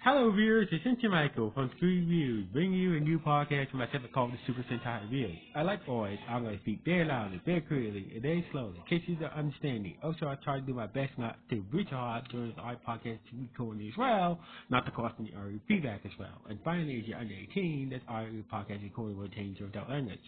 Hello viewers, it's Sentai Michael from Screen Reviews, bringing you a new podcast from myself called the Super Sentai Review. Like always, I'm going to speak very loudly, very clearly, and very slowly, in case you don't understand me. Also, I try to do my best not to breach your heart during the art podcast recording as well, not to cost any audio feedback as well. And finally, if you're under 18, this audio podcast recording will change your adult language.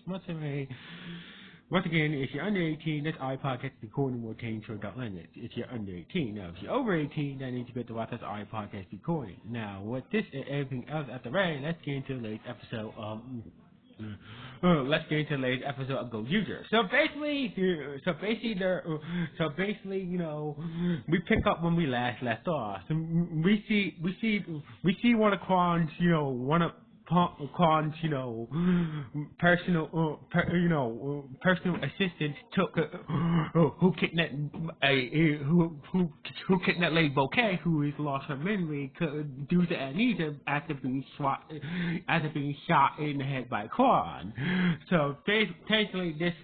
Once again, if you're under 18, this iPodcast recording will change to adult language. If you're under 18, now if you're over 18, that means you get to watch this iPodcast recording. Now, with this and everything else at the ready, let's get into the latest episode of Gozyuger. So basically, you know, we pick up when we left off. So we see one of Kwan's, Kwan's, personal assistants took who kidnapped Lady Bouquet, who has lost her memory due to amnesia after being shot in the head by Kwan. So basically, this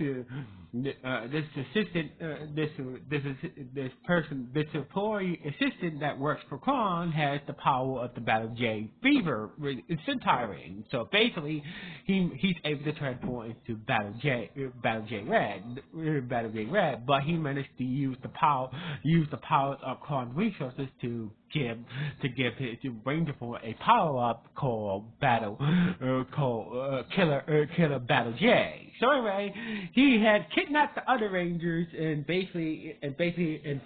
employee assistant that works for Kwan has the power of the Battle J Fever Sentai ring. So basically, he's able to transform into Battle J Red, but he managed to use the power of Kwan's resources to bring for a power up called Killer Battle J. So anyway, he had kidnapped the other Rangers and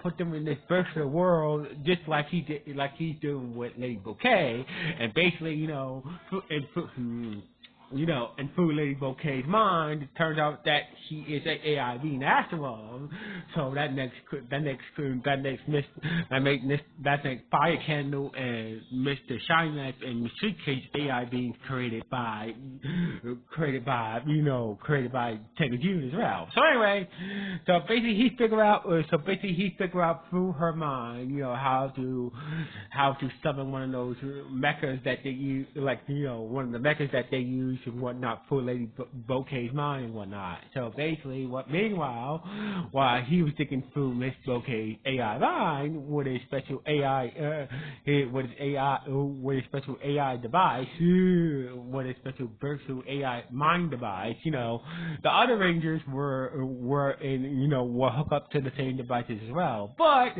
put them in this virtual world, just like he's doing with Lady Bouquet, and basically, and through Lady Bouquet's mind, it turns out that she is an AI being after all. So that makes Fire Candle and Mr. Shine and Street Case AI beings created by Tega June as well. So anyway, he figure out through her mind, how to summon one of those mechas that they use, one of the mechas that they use and whatnot for Lady Bouquet's mind and whatnot. So basically, meanwhile, while he was thinking through Miss Bouquet's AI mind with a special AI device, with a special virtual AI mind device, the other Rangers were hooked up to the same devices as well. But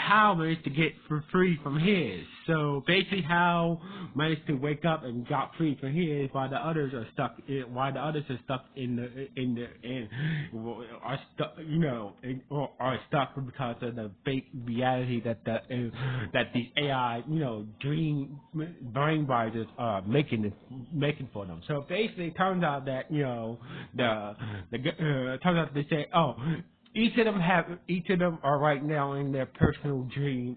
Hal managed to get free from his. So basically, Hal managed to wake up and got free from his, while the others are stuck because of the fake reality that these AI dream brain visors are making for them. So basically, it turns out that turns out they say, each of them are right now in their personal dream,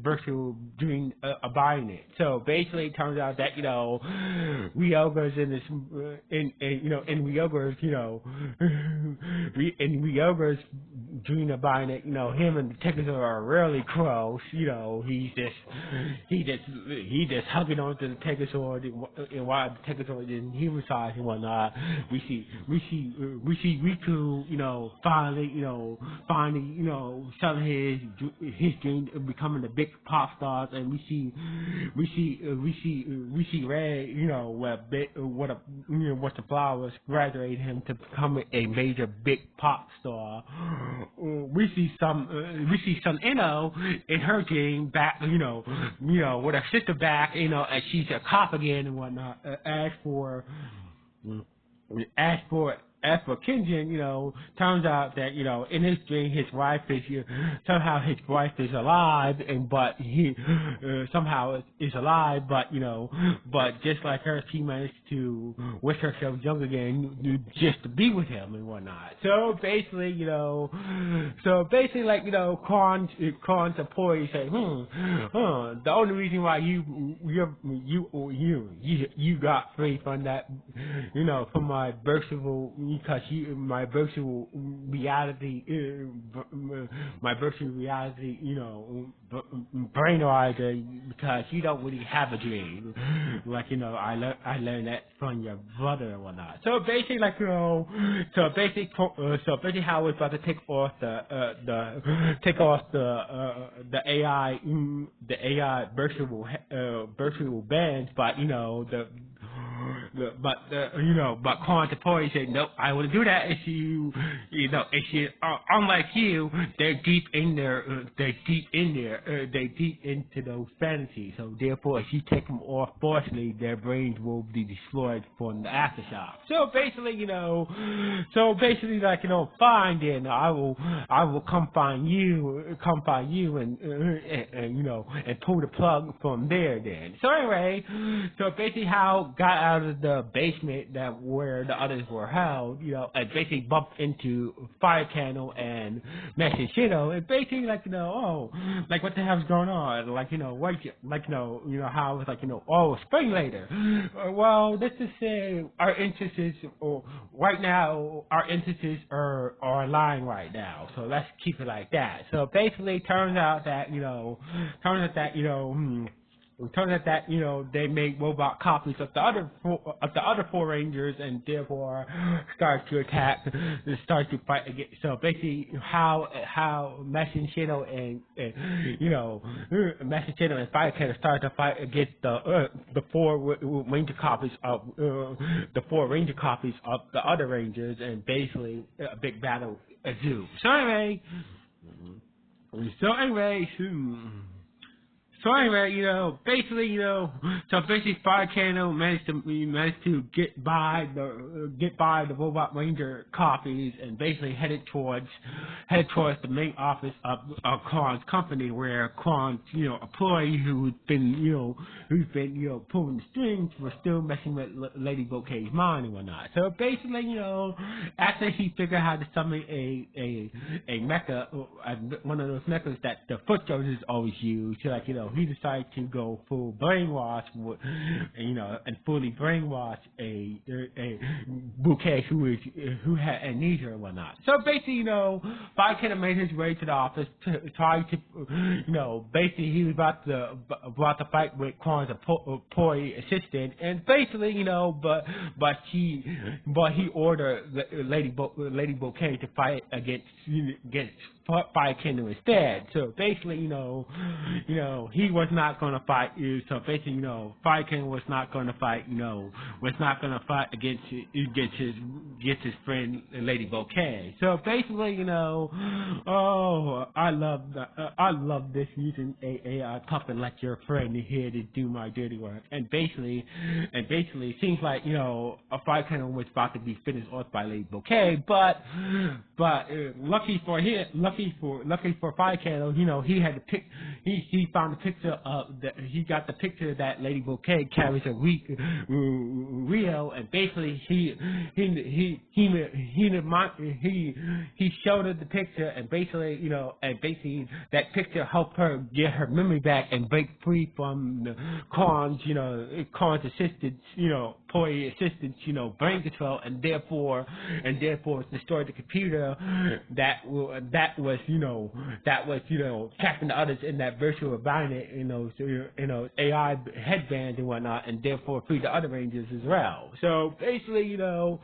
virtual dream abiding it. So basically, it turns out that Ryoga's in Ryoga's dream abiding it. Him and the Tekazor are really close. He's just hugging onto the Tekazor, and while the Tekazor is in human size and whatnot, we see Riku, finally, selling his dream of becoming a big pop star, and we see Red, what the flowers graduate him to become a major big pop star. We see some Ino in her dream back, with her sister back, and she's a cop again and whatnot. As for Kenjin, turns out that, in his dream, his wife is alive, but he somehow is alive, but just like her, she managed to wish herself young again just to be with him and whatnot. So basically, Kwan's employees say, the only reason why you got free from that, from my virtual, because my virtual reality, brainwashed her because you don't really have a dream. Like, I learned that from your brother and whatnot. So basically, so basically how we're about to take off the AI virtual bands, but but Contemporary said, nope, I wouldn't do that. Unlike you, they're deep into those fantasies. So therefore, if you take them off forcibly, their brains will be destroyed from the aftershock. So basically, fine then, I will come find you, and pull the plug from there then. So anyway, so basically how got out of the basement where the others were held, and basically bumped into Fire Candle and Messicino, and basically what the hell's going on? How it's spring later. Well, let's just say our interests right now, are aligned right now. So let's keep it like that. So basically, turns out that they made robot copies of the other four Rangers, and therefore start to fight against. So basically, how Messicino and Fire Cannon started to fight against the four Ranger copies of the other Rangers, and basically a big battle ensued. So anyway. So basically, Fire Candle managed to get by the Robot Ranger copies, and basically headed towards the main office of Kwan's company, where Kwan's employee who's been pulling the strings was still messing with Lady Bouquet's mind and whatnot. So basically, after he figured out how to summon a mecha, one of those mechas that the Foot Soldiers always use, he decided to go full brainwash, and fully brainwash a Bouquet who had amnesia and whatnot. So basically, Fire Cannon made his way to the office, trying to, basically he was about to fight with Kwan's employee assistant, and basically, but he ordered Lady Bouquet to fight against Fire Cannon instead. So basically, he was not going to fight. So basically, Fire Cannon was not going to fight. Against his friend Lady Bouquet. So basically, I love this, using a puppet like your friend here to do my dirty work. And basically, it seems like a Fire Cannon was about to be finished off by Lady Bouquet, but lucky for Fire Candle, he had to pick. He found a picture he got the picture that Lady Bouquet carries a Rio, and basically he showed her the picture, and basically that picture helped her get her memory back and break free from the Khan's assistants, employee assistants, brain control, and therefore destroyed the computer that was trapping the others in that virtual environment, AI headbands and whatnot, and therefore free the other Rangers as well. So basically, the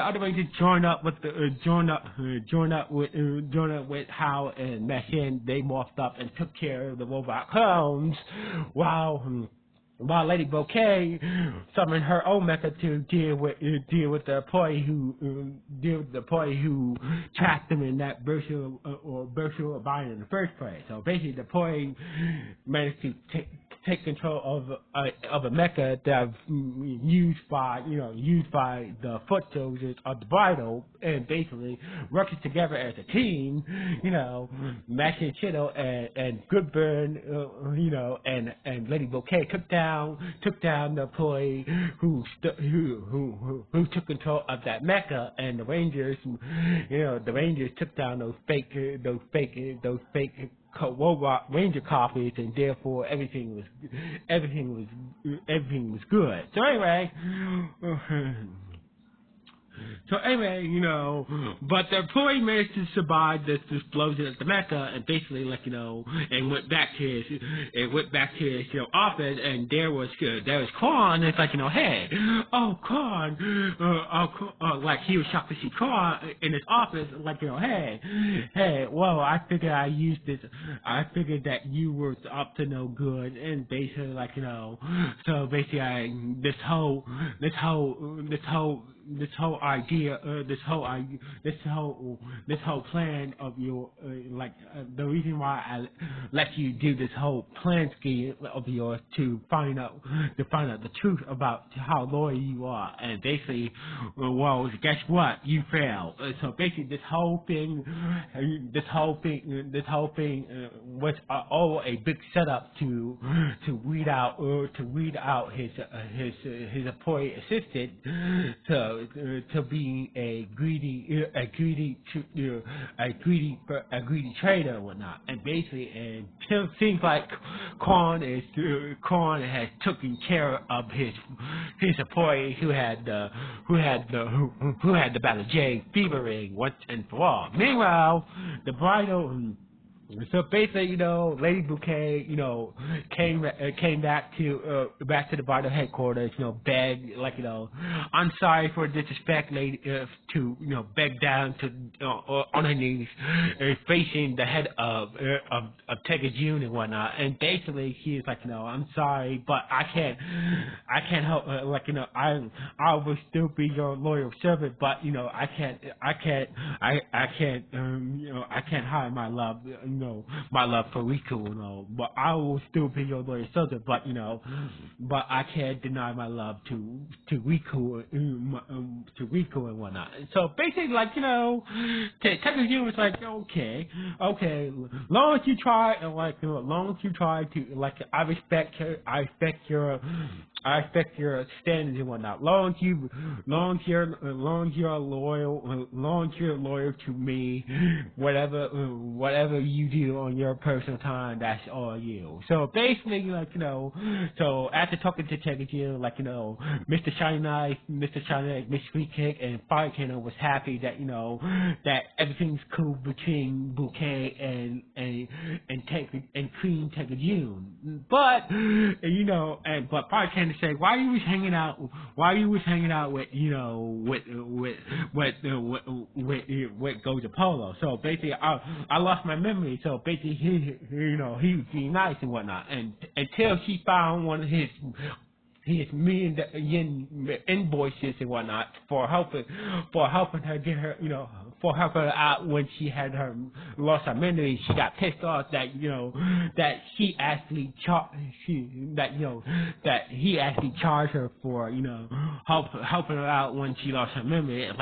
other Rangers joined up with Hal and Machine. They morphed up and took care of the robot clones, while Lady Bouquet summoned her own mecha to deal with the employee who trapped them in that virtual environment in the first place. So basically, the employee managed to take control of a mecha that used by the Foot Soldiers of the Bridal, and basically working together as a team, Machino and Goodburn, and Lady Bouquet took down the employee who took control of that mecha, and the Rangers took down those fake robot Ranger copies, and therefore everything was good. So anyway, So anyway, but the employee managed to survive this explosion at the Mecca, and basically, and went back to his, office, and there was Kwan. It's like, hey, Kwan, like he was shocked to see Kwan in his office, like, hey, well, I figured I figured that you were up to no good, and basically, so basically, this whole plan of your, the reason why I let you do this whole plan scheme of yours to find out the truth about how loyal you are, and basically, well, guess what? You failed. So basically, this whole thing was all a big setup to weed out his employee assistant to being a greedy trader and whatnot, and basically, and it seems like Kwan has taken care of his employee who had the Battle J fevering once and for all. Meanwhile, the bridal. So basically, Lady Bouquet, came back to the bridal headquarters, begged, I'm sorry for disrespect, lady, to, beg down to, on her knees, facing the head of Tega June and whatnot, and basically he's like, I'm sorry, but I can't help, I will still be your loyal servant, but I can't hide my love. My love for Riku and all, but I will still be your loyal soldier. But but I can't deny my love to Riku and whatnot. So basically, technically, was like, okay, long as you try, long as you try to, I respect your standards and whatnot. Long as you're loyal to me, whatever you do on your personal time, that's all you. So basically, so after talking to Tegajiu, Mr. Shiny Knife, Mr. Sweet Cake, and Fire Cannon was happy that, that everything's cool between Bouquet and Queen Tegajiu. But, but Fire Cannon said, why you was hanging out with Gojo Polo. So basically, I lost my memory. So basically, he was being nice and whatnot, and until she found one of his million invoices and whatnot for helping her get her, for helping her out when she had lost her memory. She got pissed off that that he actually charged her for helping her out when she lost her memory. And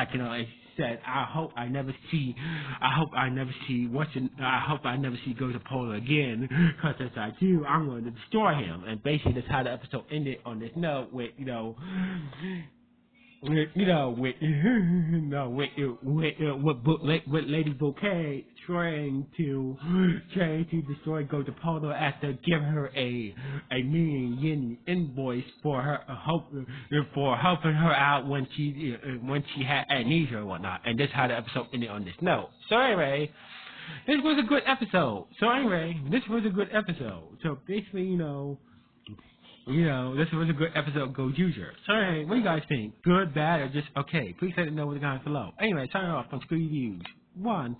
said, I hope I never see Gojo Polo again, because if I do, I'm going to destroy him. And basically, that's how the episode ended on this note with, with Lady Bouquet trying to destroy Gojo Polo after giving her a million yen invoice for helping her out when she had amnesia and whatnot. And that's how the episode ended on this note. So anyway, this was a good episode. So basically, this was a good episode of Gozyuger. So anyway, what do you guys think? Good, bad, or just okay? Please let me know in the comments below. Anyway, signing off from Screw Reviews 1.